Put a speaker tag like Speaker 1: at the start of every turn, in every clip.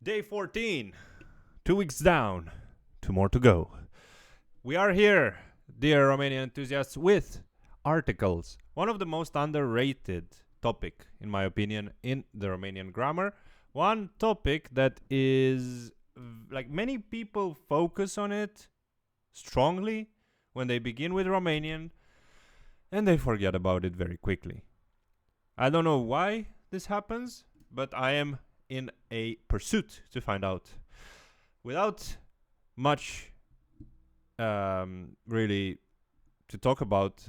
Speaker 1: Day 14. 2 weeks down. 2 more to go. We are here, dear Romanian enthusiasts, with articles. One of the most underrated topic, in my opinion, in the Romanian grammar. One topic that is, like, many people focus on it strongly when they begin with Romanian, and they forget about it very quickly. I don't know why this happens, but I am in a pursuit to find out. Without much really to talk about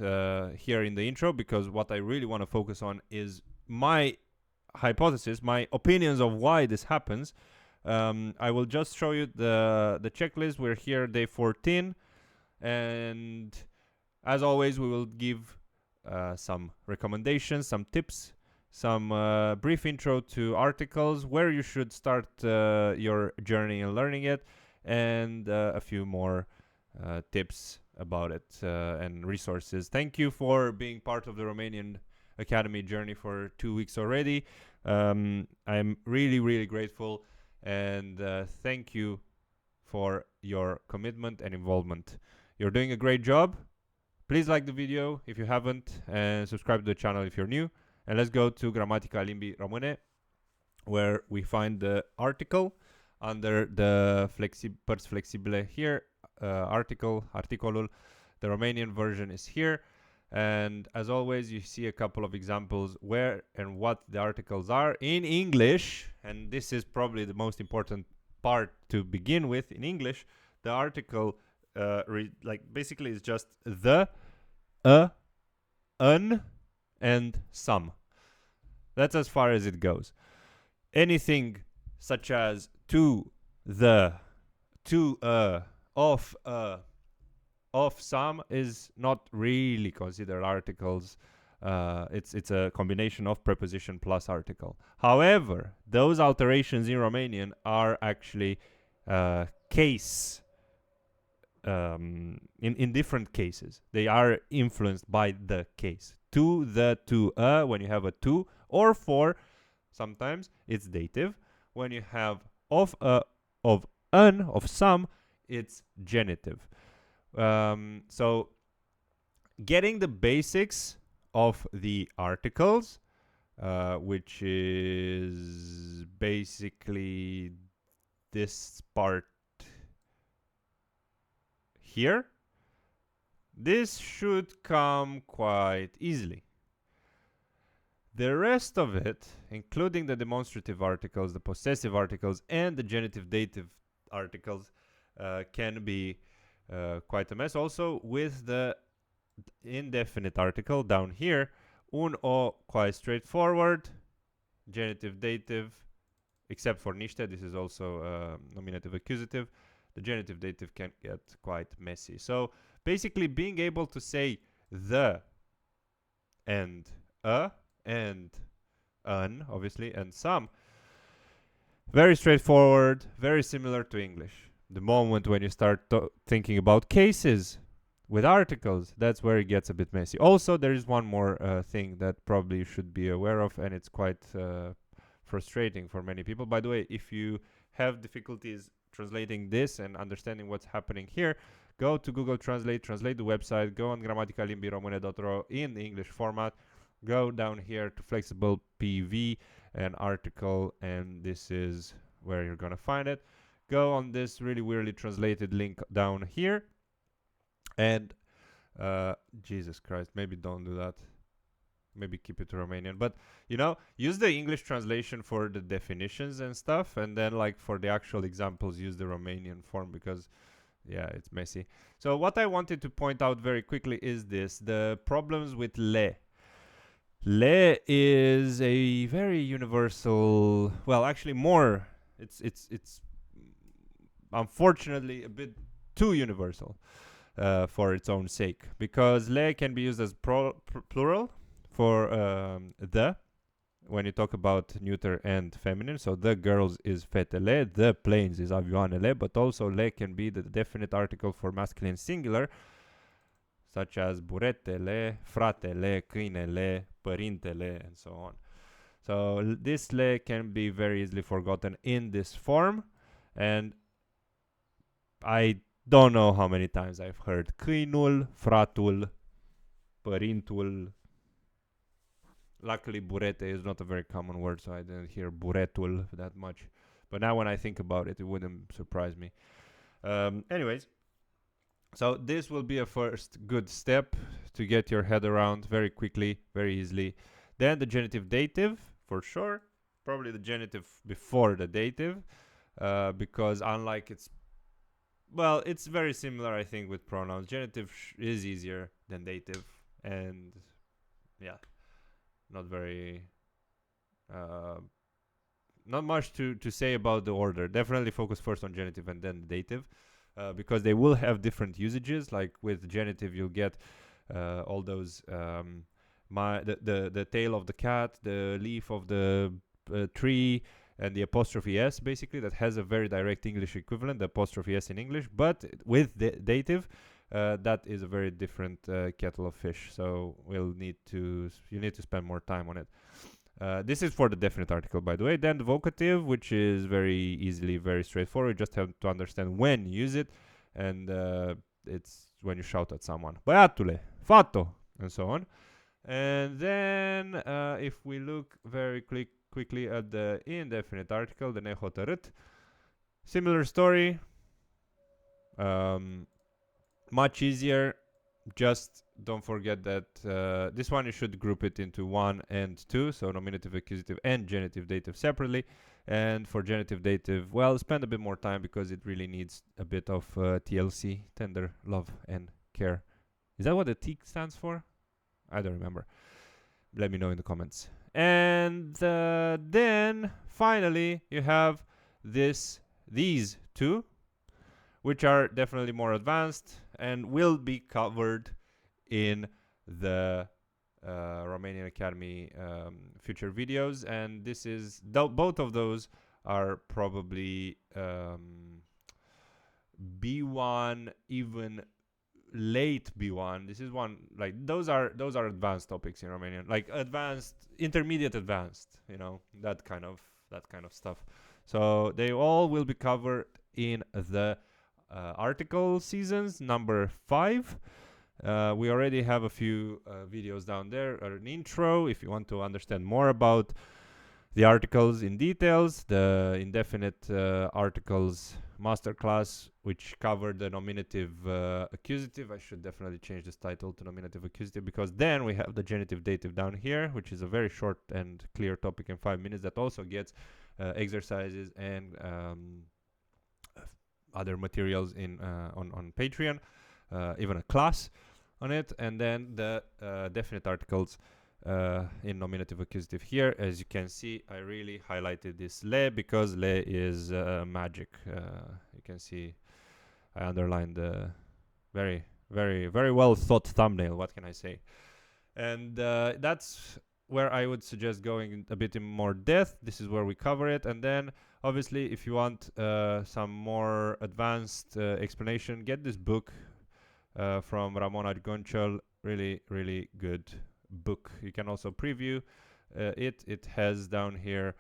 Speaker 1: here in the intro, because what I really want to focus on is my hypothesis, my opinions of why this happens. I will just show you the checklist. We're here day 14, and as always we will give some recommendations, some tips, some brief intro to articles, where you should start your journey in learning it, and a few more tips about it and resources. Thank you for being part of the Romanian Academy journey for 2 weeks already. I'm really grateful, and thank you for your commitment and involvement. You're doing a great job. Please like the video if you haven't, and subscribe to the channel if you're new. And let's go to Gramatica Limbii Române, where we find the article under the părți flexibile here. Articolul. The Romanian version is here. And as always, you see a couple of examples where and what the articles are in English. And this is probably the most important part to begin with. In English, the article basically is just the, an, and some. That's as far as it goes. Anything such as to, the, to, of, some is not really considered articles. It's a combination of preposition plus article. However, those alterations in Romanian are actually case in different cases. They are influenced by the case. To, the, to, when you have a to, or for, sometimes it's dative. When you have of, of, an, of some, it's genitive. So getting the basics of the articles, which is basically this part here, this should come quite easily. The rest of it, including the demonstrative articles, the possessive articles, and the genitive dative articles, can be quite a mess. Also with the indefinite article down here, un, o, quite straightforward, genitive dative, except for niște, this is also nominative accusative. The genitive dative can get quite messy. So basically being able to say the and and an, obviously, and some, very straightforward, very similar to English. The moment when you start thinking about cases with articles, that's where it gets a bit messy. Also, there is one more thing that probably you should be aware of, and it's quite frustrating for many people. By the way, if you have difficulties translating this and understanding what's happening here, go to Google Translate, translate the website, go on gramaticalimbiromane.ro in the English format, go down here to flexible PV and article, and this is where you're gonna find it. Go on this really weirdly translated link down here, and Jesus Christ, maybe don't do that. Maybe keep it to Romanian, but you know, use the English translation for the definitions and stuff, and then like for the actual examples, use the Romanian form, because yeah, it's messy. So what I wanted to point out very quickly is this: the problems with le. Le is a very universal, well, actually more, it's unfortunately a bit too universal for its own sake, because le can be used as plural for the, when you talk about neuter and feminine. So the girls is fetele, the planes is avioanele, but also le can be the definite article for masculine singular, such as buretele, fratele, câinele, părintele, and so on. So this le can be very easily forgotten in this form, and I don't know how many times I've heard câinul, fratul, părintul. Luckily, burete is not a very common word, so I didn't hear buretul that much. But now when I think about it, it wouldn't surprise me. Anyways, so this will be a first good step to get your head around very quickly, very easily. Then the genitive dative, for sure. Probably the genitive before the dative, because unlike it's very similar, I think, with pronouns. Genitive is easier than dative, and yeah, not very, not much to say about the order. Definitely focus first on genitive and then dative, because they will have different usages. Like with genitive, you'll get all those the tail of the cat, the leaf of the tree, and the apostrophe s, basically, that has a very direct English equivalent, the apostrophe s in English. But with the dative, that is a very different kettle of fish. So you need to spend more time on it. This is for the definite article, by the way. Then the vocative, which is very straightforward. You just have to understand when you use it, and it's when you shout at someone. Băiatule, fatto, and so on. And then if we look very quickly at the indefinite article, the nehotărât, similar story. Much easier. Just don't forget that this one you should group it into 1 and 2, so nominative, accusative, and genitive dative separately. And for genitive dative, well, spend a bit more time because it really needs a bit of TLC, tender love and care. Is that what the T stands for? I don't remember. Let me know in the comments. And then finally you have these two, which are definitely more advanced and will be covered in the Romanian Academy future videos. And this is both of those are probably B1, even late B1. This is one, like, those are advanced topics in Romanian, like advanced, intermediate, advanced, that kind of stuff. So they all will be covered in the article seasons number 5. We already have a few videos down there, an intro if you want to understand more about the articles in details, the indefinite articles masterclass, which covered the nominative accusative. I should definitely change this title to nominative accusative, because then we have the genitive dative down here, which is a very short and clear topic in 5 minutes that also gets exercises and other materials on Patreon, even a class on it. And then the definite articles in nominative accusative here. As you can see, I really highlighted this le, because le is magic. You can see I underlined the very, very, very well thought thumbnail. What can I say? And that's where I would suggest going a bit in more depth. This is where we cover it. And then obviously, if you want some more advanced explanation, get this book from Ramona Goncel. Really, really good book. You can also preview it. It has down here.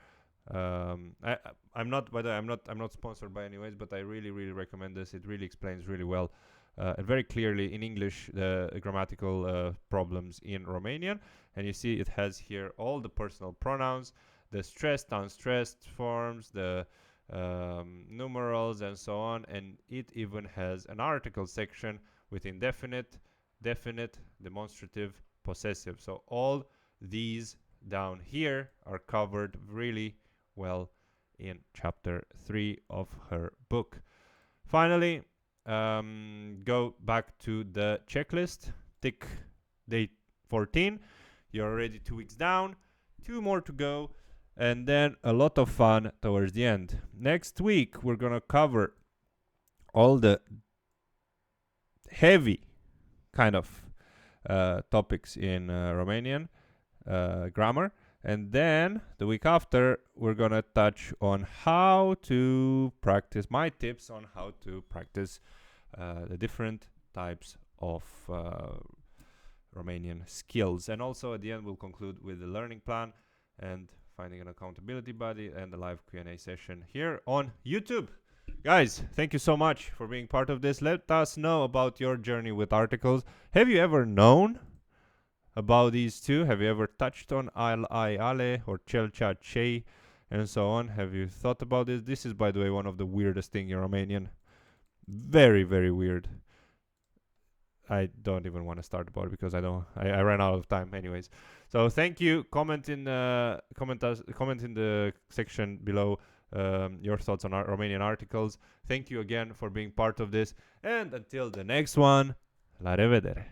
Speaker 1: I'm not sponsored by anyways, but I really, really recommend this. It really explains really well and very clearly in English the grammatical problems in Romanian. And you see it has here all the personal pronouns, the stressed, unstressed forms, the numerals, and so on. And it even has an article section with indefinite, definite, demonstrative, possessive. So all these down here are covered really well in chapter 3 of her book. Finally, go back to the checklist. Tick day 14. You're already 2 weeks down, 2 more to go, and then a lot of fun towards the end. Next week, we're going to cover all the heavy kind of topics in Romanian grammar. And then the week after, we're going to touch on how to practice, my tips on how to practice the different types of Romanian skills. And also at the end, we'll conclude with the learning plan and finding an accountability buddy, and the live Q&A session here on YouTube. Guys, thank you so much for being part of this. Let us know about your journey with articles. Have you ever known about these two? Have you ever touched on al, ai, ale, or chel, cha, che, and so on? Have you thought about this? This is, by the way, one of the weirdest things in Romanian. Very, very weird. I don't even want to start about it because I ran out of time anyways. So thank you. Comment in the section below your thoughts on our Romanian articles. Thank you again for being part of this, and until the next one, la revedere.